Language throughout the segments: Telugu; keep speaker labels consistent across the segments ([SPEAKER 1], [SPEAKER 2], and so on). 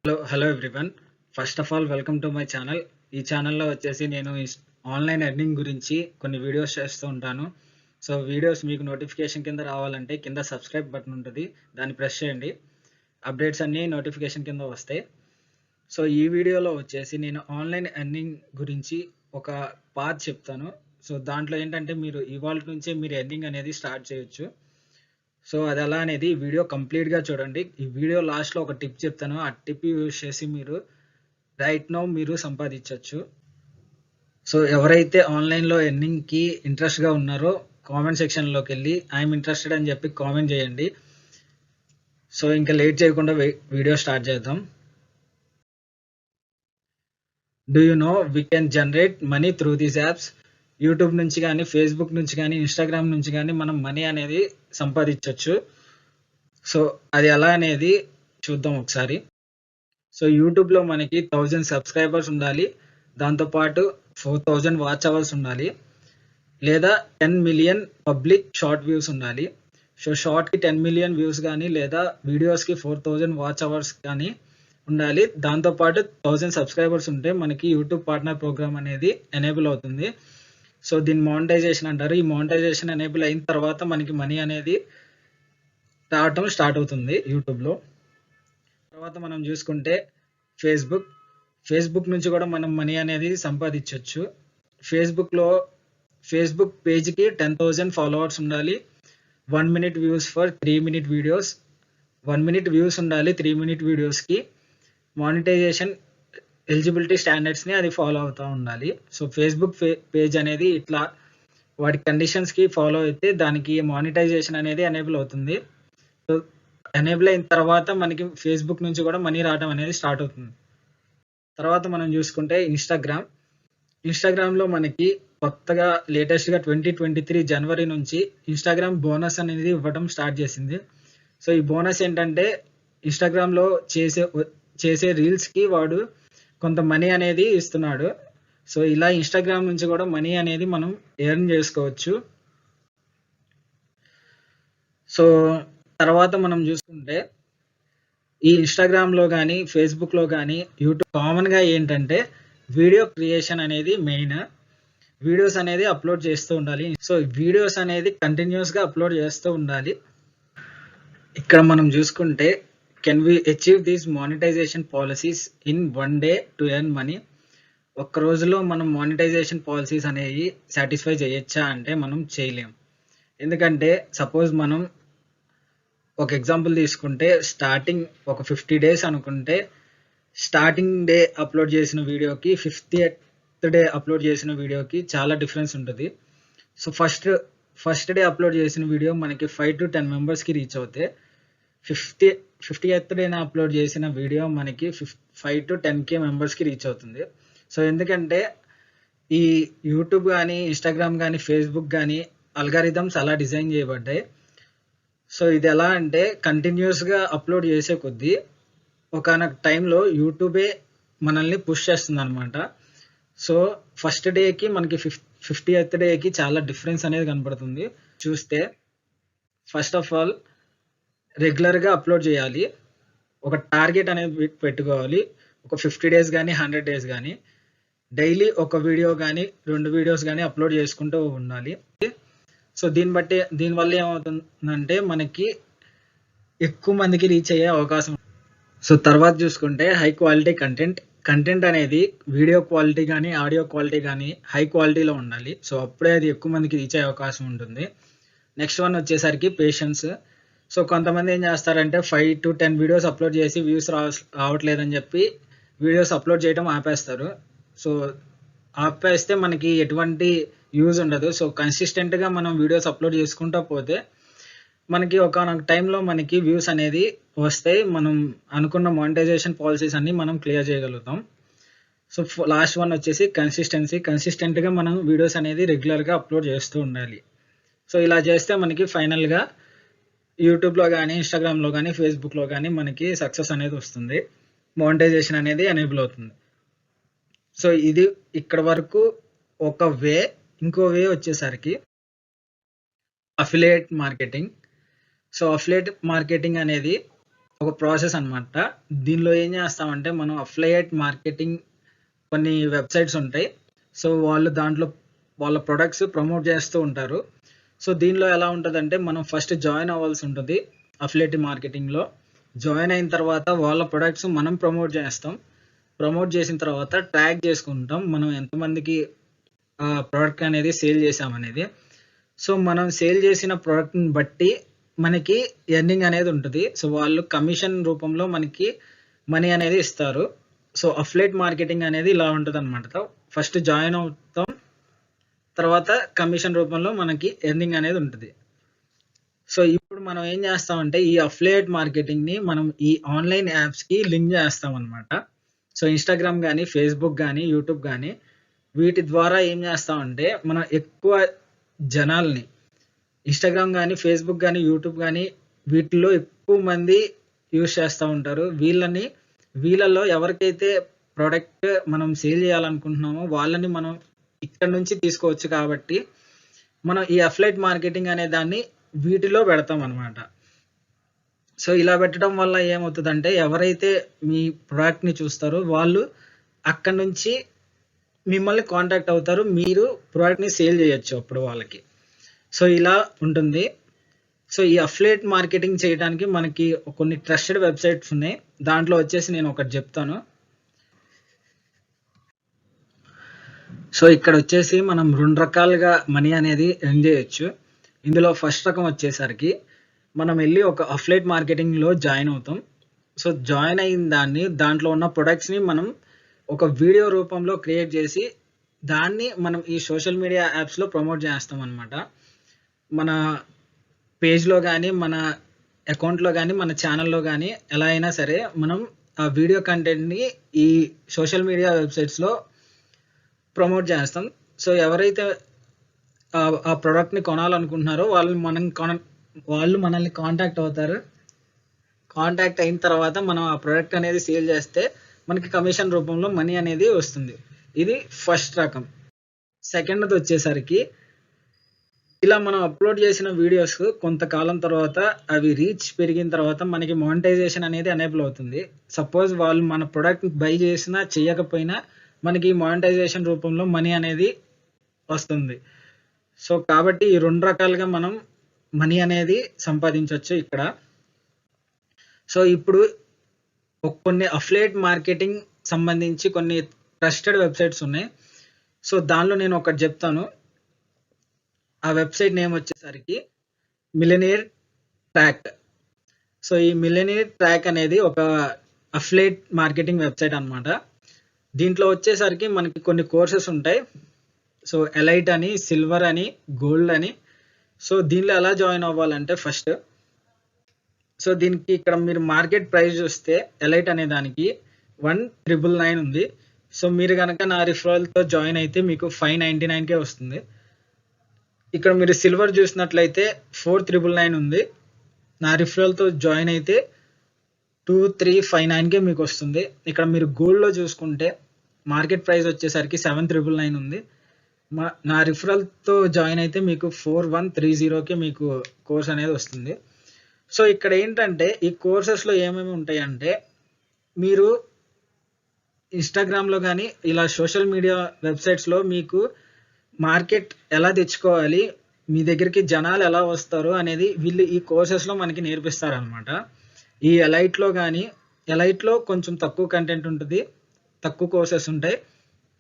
[SPEAKER 1] Hello everyone. First of all welcome to my channel. ఈ ఛానల్లో వచ్చేసి నేను ఆన్లైన్ ఎర్నింగ్ గురించి కొన్ని వీడియోస్ చేస్తూ ఉంటాను. సో వీడియోస్ మీకు నోటిఫికేషన్ కింద రావాలంటే కింద సబ్స్క్రైబ్ బటన్ ఉంటుంది, దాన్ని ప్రెస్ చేయండి. అప్డేట్స్ అన్నీ నోటిఫికేషన్ కింద వస్తాయి. సో ఈ వీడియోలో వచ్చేసి నేను ఆన్లైన్ ఎర్నింగ్ గురించి ఒక పాత్ చెప్తాను. సో దాంట్లో ఏంటంటే మీరు ఇవాళ నుంచే మీరు ఎర్నింగ్ అనేది స్టార్ట్ చేయొచ్చు. సో అది ఎలా అనేది వీడియో కంప్లీట్గా చూడండి. ఈ వీడియో లాస్ట్లో ఒక టిప్ చెప్తాను, ఆ టిప్ యూజ్ చేసి మీరు రైట్ నౌ మీరు సంపాదించవచ్చు. సో ఎవరైతే ఆన్లైన్లో ఎర్నింగ్కి ఇంట్రెస్ట్గా ఉన్నారో కామెంట్ సెక్షన్లోకి వెళ్ళి ఐఎమ్ ఇంట్రెస్టెడ్ అని చెప్పి కామెంట్ చేయండి. సో ఇంకా లేట్ చేయకుండా వీడియో స్టార్ట్ చేద్దాం. Do you know we can generate money through these apps? YouTube నుంచి కానీ, ఫేస్బుక్ నుంచి కానీ, ఇన్స్టాగ్రామ్ నుంచి కానీ మనం మనీ అనేది సంపాదించవచ్చు. సో అది ఎలా అనేది చూద్దాం ఒకసారి. సో యూట్యూబ్లో మనకి 1000 సబ్స్క్రైబర్స్ ఉండాలి, దాంతోపాటు 4000 వాచ్ అవర్స్ ఉండాలి, లేదా 10 మిలియన్ పబ్లిక్ షార్ట్ వ్యూస్ ఉండాలి. సో షార్ట్కి 10 మిలియన్ వ్యూస్ కానీ, లేదా వీడియోస్కి 4000 వాచ్ అవర్స్ కానీ ఉండాలి. దాంతోపాటు 1000 సబ్స్క్రైబర్స్ ఉంటే మనకి యూట్యూబ్ పార్ట్నర్ ప్రోగ్రామ్ అనేది ఎనేబుల్ అవుతుంది. సో దీన్ని మానిటైజేషన్ అంటారు. ఈ మానిటైజేషన్ ఎనేబుల్ అయిన తర్వాత మనకి మనీ అనేది రావటం స్టార్ట్ అవుతుంది యూట్యూబ్లో. తర్వాత మనం చూసుకుంటే ఫేస్బుక్ నుంచి కూడా మనం మనీ అనేది సంపాదించవచ్చు. ఫేస్బుక్ పేజ్కి 10,000 ఫాలోవర్స్ ఉండాలి, 1 minute views for 3 minute videos, 1 minute views ఉండాలి 3 మినిట్ వీడియోస్కి. మానిటైజేషన్ ఎలిజిబిలిటీ స్టాండర్డ్స్ని అది ఫాలో అవుతూ ఉండాలి. సో ఫేస్బుక్ పేజ్ అనేది ఇట్లా వాటి కండిషన్స్కి ఫాలో అయితే దానికి మానిటైజేషన్ అనేది ఎనేబుల్ అవుతుంది. సో ఎనేబుల్ అయిన తర్వాత మనకి ఫేస్బుక్ నుంచి కూడా మనీ రావడం అనేది స్టార్ట్ అవుతుంది. తర్వాత మనం చూసుకుంటే ఇన్స్టాగ్రామ్లో మనకి కొత్తగా లేటెస్ట్గా 2023 జనవరి నుంచి ఇన్స్టాగ్రామ్ బోనస్ అనేది ఇవ్వడం స్టార్ట్ చేసింది. సో ఈ బోనస్ ఏంటంటే ఇన్స్టాగ్రామ్లో చేసే రీల్స్కి వాడు కొంత మనీ అనేది ఇస్తున్నాడు. సో ఇలా ఇన్స్టాగ్రామ్ నుంచి కూడా మనీ అనేది మనం ఎర్న్ చేసుకోవచ్చు. సో తర్వాత మనం చూసుకుంటే ఈ ఇన్స్టాగ్రామ్లో కానీ, ఫేస్బుక్లో కానీ, యూట్యూబ్ కామన్గా ఏంటంటే వీడియో క్రియేషన్ అనేది మెయిన్. వీడియోస్ అనేది అప్లోడ్ చేస్తూ ఉండాలి. సో వీడియోస్ అనేది కంటిన్యూస్గా అప్లోడ్ చేస్తూ ఉండాలి. ఇక్కడ మనం చూసుకుంటే can we achieve these monetization policies in 1 day to earn money? ఒక్క రోజులో మనం మానిటైజేషన్ పాలసీస్ అనేవి సాటిస్ఫై చేయొచ్చా అంటే మనం చేయలేం. ఎందుకంటే సపోజ్ మనం ఒక ఎగ్జాంపుల్ తీసుకుంటే స్టార్టింగ్ ఒక 50 డేస్ అనుకుంటే, స్టార్టింగ్ డే అప్లోడ్ చేసిన వీడియోకి 50th డే అప్లోడ్ చేసిన వీడియోకి చాలా డిఫరెన్స్ ఉంటుంది. సో ఫస్ట్ డే అప్లోడ్ చేసిన వీడియో మనకి 5 to 10 మెంబర్స్కి రీచ్ అవుతే 50th డేన అప్లోడ్ చేసిన వీడియో మనకి 5 to 10K మెంబర్స్కి రీచ్ అవుతుంది. సో ఎందుకంటే ఈ యూట్యూబ్ కానీ, ఇన్స్టాగ్రామ్ కానీ, ఫేస్బుక్ కానీ అల్గారిథమ్స్ అలా డిజైన్ చేయబడ్డాయి. సో ఇది ఎలా అంటే కంటిన్యూస్గా అప్లోడ్ చేసే కొద్దీ ఒకనొక టైంలో యూట్యూబే మనల్ని పుష్ చేస్తుంది అనమాట. సో ఫస్ట్ డేకి మనకి 50th డేకి చాలా డిఫరెన్స్ అనేది కనపడుతుంది. చూస్తే ఫస్ట్ ఆఫ్ ఆల్ రెగ్యులర్గా అప్లోడ్ చేయాలి. ఒక టార్గెట్ అనేది పెట్టుకోవాలి. ఒక 50 డేస్ కానీ, 100 డేస్ కానీ డైలీ ఒక వీడియో కానీ, 2 వీడియోస్ కానీ అప్లోడ్ చేసుకుంటూ ఉండాలి. సో దీనివల్ల ఏమవుతుందంటే మనకి ఎక్కువ మందికి రీచ్ అయ్యే అవకాశం. సో తర్వాత చూసుకుంటే హై క్వాలిటీ కంటెంట్ అనేది వీడియో క్వాలిటీ కానీ, ఆడియో క్వాలిటీ కానీ హై క్వాలిటీలో ఉండాలి. సో అప్పుడే అది ఎక్కువ మందికి రీచ్ అయ్యే అవకాశం ఉంటుంది. నెక్స్ట్ వన్ వచ్చేసరికి పేషెన్స్. సో కొంతమంది ఏం చేస్తారంటే 5 to 10 వీడియోస్ అప్లోడ్ చేసి వ్యూస్ రావట్లేదని చెప్పి వీడియోస్ అప్లోడ్ చేయడం ఆపేస్తారు. సో ఆపేస్తే మనకి ఎటువంటి యూజ్ ఉండదు. సో కన్సిస్టెంట్గా మనం వీడియోస్ అప్లోడ్ చేసుకుంటూ పోతే మనకి ఒకనొక టైంలో మనకి వ్యూస్ అనేది వస్తాయి. మనం అనుకున్న మానిటైజేషన్ పాలసీస్ అన్ని మనం క్లియర్ చేయగలుగుతాం. సో లాస్ట్ వన్ వచ్చేసి కన్సిస్టెంట్గా మనం వీడియోస్ అనేది రెగ్యులర్గా అప్లోడ్ చేస్తూ ఉండాలి. సో ఇలా చేస్తే మనకి ఫైనల్గా యూట్యూబ్లో కానీ, ఇన్స్టాగ్రామ్లో కానీ, ఫేస్బుక్లో కానీ మనకి సక్సెస్ అనేది వస్తుంది, మానిటైజేషన్ అనేది ఎనేబుల్ అవుతుంది. సో ఇది ఇక్కడ వరకు ఒక వే. ఇంకో వే వచ్చేసరికి affiliate marketing. So affiliate marketing అనేది ఒక ప్రాసెస్ అన్నమాట. దీనిలో ఏం చేస్తామంటే మనం అఫిలియేట్ మార్కెటింగ్ కొన్ని వెబ్‌సైట్స్ ఉంటాయి. సో, వాళ్ళు దాంట్లో వాళ్ళ ప్రొడక్ట్స్ ప్రమోట్ చేస్తూ ఉంటారు. సో, దీనిలో ఎలా ఉంటదంటే మనం ఫస్ట్ జాయిన్ అవ్వాల్సి ఉంటది అఫిలియేట్ మార్కెటింగ్‌లో. జాయిన్ అయిన తర్వాత వాళ్ళ ప్రొడక్ట్స్ మనం ప్రమోట్ చేస్తాం. ప్రమోట్ చేసిన తర్వాత ట్రాక్ చేసుకుంటాం. మనం ఎంతమందికి ప్రొడక్ట్ అనేది సేల్ చేశామనేది. సో, మనం సేల్ చేసిన ప్రొడక్ట్‌ని బట్టి మనకి ఎర్నింగ్ అనేది ఉంటది. సో, వాళ్ళు కమిషన్ రూపంలో మనకి మనీ అనేది ఇస్తారు. సో, అఫిలియేట్ మార్కెటింగ్ అనేది ఇలా ఉంటదనమాట. ఫస్ట్ జాయిన్ అవుతాం. తర్వాత కమిషన్ రూపంలో మనకి ఎర్నింగ్ అనేది ఉంటది. సో, ఇప్పుడు మనం ఏం చేస్తామంటే ఈ అఫిలియేట్ మార్కెటింగ్‌ని మనం ఈ ఆన్‌లైన్ యాప్స్‌కి లింక్ చేస్తామనమాట. సో, ఇన్‌స్టాగ్రామ్ గాని, ఫేస్‌బుక్ గాని, యూట్యూబ్ గాని వీటి ద్వారా ఏం చేస్తామంటే మనం ఎక్కువ జనాల్ని ఇన్‌స్టాగ్రామ్ గాని, ఫేస్‌బుక్ గాని, యూట్యూబ్ గాని వీటిల్లో ఎక్కువ మంది యూజ్ చేస్తా ఉంటారు. వీళ్ళలో ఎవరికైతే ప్రొడక్ట్ మనం సేల్ చేయాలనుకుంటున్నామో వాళ్ళని మనం ఇక్కడ నుంచి తీసుకోవచ్చు కాబట్టి, మనం ఈ అఫిలియేట్ మార్కెటింగ్ అనే దాన్ని వీటిలో పెడతామనమాట. సో, ఇలా పెట్టడం వల్ల ఏమవుతదంటే ఎవరైతే మీ ప్రొడక్ట్‌ని చూస్తారో వాళ్ళు అక్కడి నుంచి మిమ్మల్ని కాంటాక్ట్ అవుతారు. మీరు ప్రొడక్ట్‌ని సేల్ చేయొచ్చు అప్పుడు వాళ్ళకి. సో, ఇలా ఉంటుంది. సో, ఈ అఫిలియేట్ మార్కెటింగ్ చేయడానికి మనకి కొన్ని ట్రస్టెడ్ వెబ్‌సైట్స్ ఉన్నాయి. దాంట్లో వచ్చేసి నేను ఒకటి చెప్తాను. సో, ఇక్కడొచ్చేసి మనం 2 రకాలుగా మనీ అనేది ఎర్న్ చేయొచ్చు. ఇందులో ఫస్ట్ రకం వచ్చేసరికి మనం ఎళ్లి ఒక అఫిలియేట్ మార్కెటింగ్‌లో జాయిన్ అవుతాం. సో, జాయిన్ అయిన దాంట్లో ఉన్న ప్రొడక్ట్స్‌ని మనం ఒక వీడియో రూపంలో క్రియేట్ చేసి దాన్ని మనం ఈ సోషల్ మీడియా యాప్స్‌లో ప్రమోట్ చేస్తామనమాట. మన పేజ్‌లో గాని, మన అకౌంట్‌లో గాని, మన ఛానెల్‌లో గాని ఎలా అయినా సరే మనం ఆ వీడియో కంటెంట్‌ని ఈ సోషల్ మీడియా వెబ్‌సైట్స్‌లో ప్రమోట్ చేస్తాం. సో, ఎవరైతే ఆ ప్రొడక్ట్‌ని కొనాలనుకుంటున్నారో వాళ్ళు మనల్ని కాంటాక్ట్ అవుతారు. కాంటాక్ట్ అయిన తర్వాత మనం ఆ ప్రొడక్ట్ అనేది సేల్ చేస్తే మనకి కమిషన్ రూపంలో మనీ అనేది వస్తుంది. ఇది ఫస్ట్ రకం. సెకండ్‌దొచ్చేసరికి ఇలా మనం అప్‌లోడ్ చేసిన వీడియోస్ కొంతకాలం తర్వాత అవి రీచ్ పెరిగిన తర్వాత మనకి మానిటైజేషన్ అనేది ఎనేబుల్ అవుతుంది. సపోజ్ వాళ్ళు మన ప్రొడక్ట్ బై చేసినా, చేయకపోయినా మనకి మానిటైజేషన్ రూపంలో మనీ అనేది వస్తుంది. సో, కాబట్టి ఈ 2 రకాలుగా మనం మనీ అనేది సంపాదించొచ్చు ఇక్కడ. సో, ఇప్పుడు కొన్ని అఫిలియేట్ మార్కెటింగ్ సంబంధించి కొన్ని ట్రస్టెడ్ వెబ్‌సైట్స్ ఉన్నాయి. సో, దానిలో నేను ఒకటి చెప్తాను. ఆ వెబ్‌సైట్ నేమ్ వచ్చేసరికి మిలియనేర్ ట్రాక్. సో, ఈ మిలియనేర్ ట్రాక్ అనేది ఒక అఫిలియేట్ మార్కెటింగ్ వెబ్‌సైట్ అన్నమాట. దీంట్లో వచ్చేసరికి మనకి కొన్ని కోర్సెస్ ఉంటాయి. సో, ఎలైట్ అని, సిల్వర్ అని, గోల్డ్ అని. సో, దీనిలో ఎలా జాయిన్ అవ్వాలంటే ఫస్ట్ సో, దీనికి ఇక్కడ మీరు మార్కెట్ ప్రైస్ చూస్తే ఎలైట్ అనే దానికి 1999 ఉంది. సో, మీరు గనక నా రిఫరల్‌తో జాయిన్ అయితే మీకు 599కే వస్తుంది. ఇక్కడ మీరు సిల్వర్ చూసినట్లయితే 4399 ఉంది. నా రిఫరల్‌తో జాయిన్ అయితే 2359కే మీకు వస్తుంది. ఇక్కడ మీరు గోల్డ్‌లో చూసుకుంటే మార్కెట్ ప్రైస్ వచ్చేసరికి 7999 ఉంది. నా రిఫరల్‌తో జాయిన్ అయితే మీకు 4130కే మీకు కోర్స్ అనేది వస్తుంది. సో, ఇక్కడ ఏంటంటే ఈ కోర్సెస్‌లో ఏమేమి ఉంటాయంటే మీరు ఇన్‌స్టాగ్రామ్‌లో గాని ఇలా సోషల్ మీడియా వెబ్‌సైట్స్‌లో మీకు మార్కెట్ ఎలా తెచ్చుకోవాలి, మీ దగ్గరికి జనాలు ఎలా వస్తారు అనేది వీళ్ళు ఈ కోర్సెస్‌లో మనకి నేర్పిస్తారనమాట. ఈ ఎలైట్‌లో కొంచెం తక్కువ కంటెంట్ ఉంటది. తక్కువ కోర్సెస్ ఉంటాయి.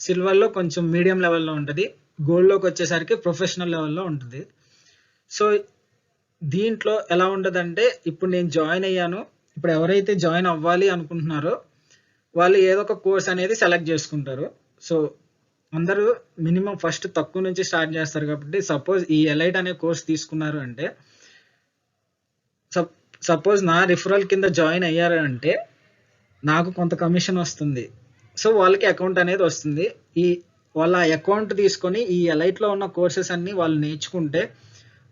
[SPEAKER 1] సిల్వర్‌లో కొంచెం మీడియం లెవెల్‌లో ఉంటది. గోల్డ్‌లోకొచ్చేసరికి ప్రొఫెషనల్ లెవెల్‌లో ఉంటది. సో, దీంట్లో ఎలా ఉంటదంటే ఇప్పుడు నేను జాయిన్ అయ్యాను. ఇప్పుడు ఎవరైతే జాయిన్ అవ్వాలి అనుకుంటున్నారో వాళ్ళు ఏదో ఒక కోర్స్ అనేది సెలెక్ట్ చేసుకుంటారు. సో, అందరూ మినిమమ్ ఫస్ట్ తక్కువ నుంచి స్టార్ట్ చేస్తారు కాబట్టి సపోజ్ ఈ ఎలైట్ అనే కోర్స్ తీసుకున్నారు అంటే సపోజ్ నా రిఫరల్ కింద జాయిన్ అయ్యారు అంటే నాకు కొంత కమిషన్ వస్తుంది. సో, వాళ్ళకి అకౌంట్ అనేది వస్తుంది. వాళ్ళ అకౌంట్ తీసుకొని ఈ ఎలైట్‌లో ఉన్న కోర్సెస్ అన్నీ వాళ్ళు నేర్చుకుంటే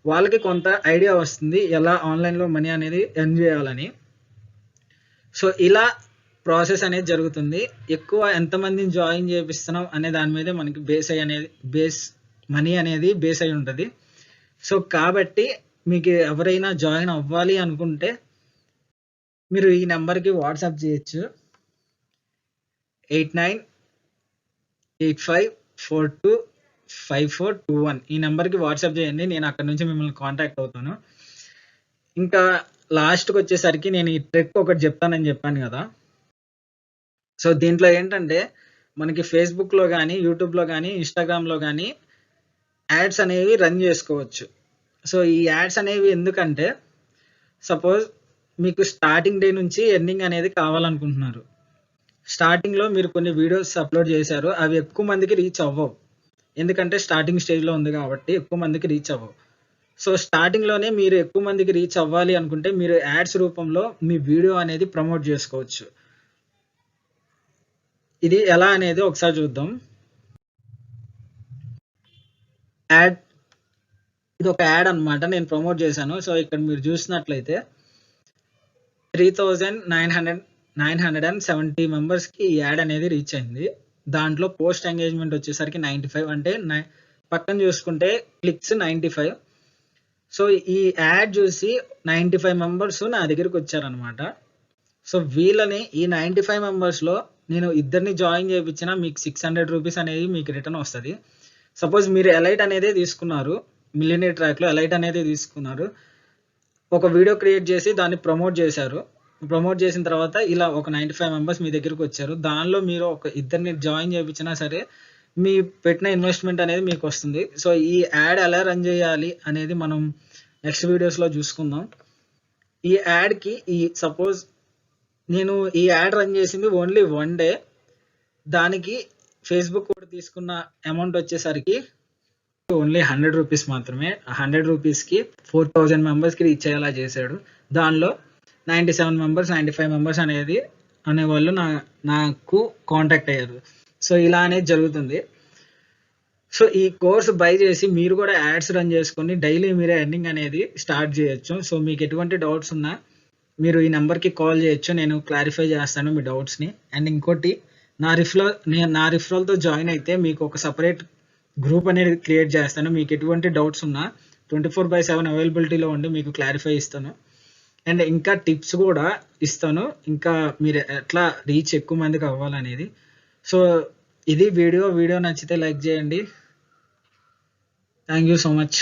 [SPEAKER 1] వాళ్ళకి కొంత ఐడియా వస్తుంది. ఎలా ఆన్‌లైన్‌లో మనీ అనేది ఎర్న్ చేయాలని. సో, ఇలా ప్రాసెస్ అనేది జరుగుతుంది. ఎక్కువ ఎంతమందిని జాయిన్ చేపిస్తున్నాం అనే దాని మీదే మనకి మనీ అనేది బేస్ అయి ఉంటది. సో, కాబట్టి మీకు ఎవరైనా జాయిన్ అవ్వాలి అనుకుంటే మీరు ఈ నెంబర్కి వాట్సాప్ చేయొచ్చు 8985425421. ఈ నెంబర్కి వాట్సాప్ చేయండి, నేను అక్కడ నుంచి మిమ్మల్ని కాంటాక్ట్ అవుతాను. ఇంకా లాస్ట్కి వచ్చేసరికి నేను ఈ ట్రిక్ ఒకటి చెప్తానని చెప్పాను కదా. సో దీంట్లో ఏంటంటే మనకి ఫేస్బుక్లో కానీ, యూట్యూబ్లో కానీ, ఇన్స్టాగ్రామ్లో కానీ యాడ్స్ అనేవి రన్ చేసుకోవచ్చు. సో ఈ యాడ్స్ అనేవి ఎందుకంటే, సపోజ్ మీకు స్టార్టింగ్ డే నుంచి ఎర్నింగ్ అనేది కావాలనుకుంటున్నారు. స్టార్టింగ్లో మీరు కొన్ని వీడియోస్ అప్లోడ్ చేశారు, అవి ఎక్కువ మందికి రీచ్ అవ్వవు. ఎందుకంటే స్టార్టింగ్ స్టేజ్లో ఉంది కాబట్టి ఎక్కువ మందికి రీచ్ అవ్వవు. సో స్టార్టింగ్లోనే మీరు ఎక్కువ మందికి రీచ్ అవ్వాలి అనుకుంటే మీరు యాడ్స్ రూపంలో మీ వీడియో అనేది ప్రమోట్ చేసుకోవచ్చు. ఇది ఎలా అనేది ఒకసారి చూద్దాం. యాడ్, ఇది ఒక యాడ్ అన్నమాట, నేను ప్రమోట్ చేశాను. సో ఇక్కడ మీరు చూసినట్లయితే 3970 మెంబర్స్కి ఈ యాడ్ అనేది రీచ్ అయింది. దాంట్లో పోస్ట్ ఎంగేజ్మెంట్ వచ్చేసరికి 95, అంటే పక్కన చూసుకుంటే క్లిక్స్ 95. సో ఈ యాడ్ చూసి 95 మెంబర్స్ నా దగ్గరికి వచ్చారనమాట. సో వీళ్ళని, ఈ 95 మెంబర్స్లో నేను ఇద్దరిని జాయిన్ చేయించినా మీకు 600 రూపీస్ అనేది మీకు రిటర్న్ వస్తుంది. సపోజ్ మీరు ఎలైట్ అనేది తీసుకున్నారు, మిలియనేర్ ట్రాక్లో ఎలైట్ అనేది తీసుకున్నారు, ఒక వీడియో క్రియేట్ చేసి దాన్ని ప్రమోట్ చేశారు. ప్రమోట్ చేసిన తర్వాత ఇలా ఒక 95 మెంబర్స్ మీ దగ్గరికి వచ్చారు. దానిలో మీరు ఒక ఇద్దరిని జాయిన్ చేయించినా సరే మీ పెట్టిన ఇన్వెస్ట్మెంట్ అనేది మీకు వస్తుంది. సో ఈ యాడ్ ఎలా రన్ చేయాలి అనేది మనం నెక్స్ట్ వీడియోస్లో చూసుకుందాం. ఈ యాడ్కి సపోజ్ నేను ఈ యాడ్ రన్ చేసింది ఓన్లీ 1 డే. దానికి ఫేస్బుక్ కూడా తీసుకున్న అమౌంట్ వచ్చేసరికి ఓన్లీ 100 రూపీస్ మాత్రమే. 100 రూపీస్కి 4000 మెంబర్స్కి రీచ్ అయ్యేలా చేశాడు. దానిలో 97 మెంబర్స్, 95 మెంబర్స్ అనేవాళ్ళు నాకు కాంటాక్ట్ అయ్యారు. సో ఇలా అనేది జరుగుతుంది. సో ఈ కోర్స్ బై చేసి మీరు కూడా యాడ్స్ రన్ చేసుకొని డైలీ మీరే ఎర్నింగ్ అనేది స్టార్ట్ చేయొచ్చు. సో మీకు ఎటువంటి డౌట్స్ ఉన్నా మీరు ఈ నెంబర్కి కాల్ చేయొచ్చు, నేను క్లారిఫై చేస్తాను మీ డౌట్స్ని. అండ్ ఇంకోటి, నా రిఫరల్తో జాయిన్ అయితే మీకు ఒక సపరేట్ గ్రూప్ అనేది క్రియేట్ చేస్తాను. మీకు ఎటువంటి డౌట్స్ ఉన్నా 24/7 అవైలబిలిటీలో ఉండి మీకు క్లారిఫై ఇస్తాను. అండ్ ఇంకా టిప్స్ కూడా ఇస్తాను, ఇంకా మీరు ఎట్లా రీచ్ ఎక్కువ మందికి అవ్వాలనేది. సో ఇది వీడియో నచ్చితే లైక్ చేయండి. Thank you so much.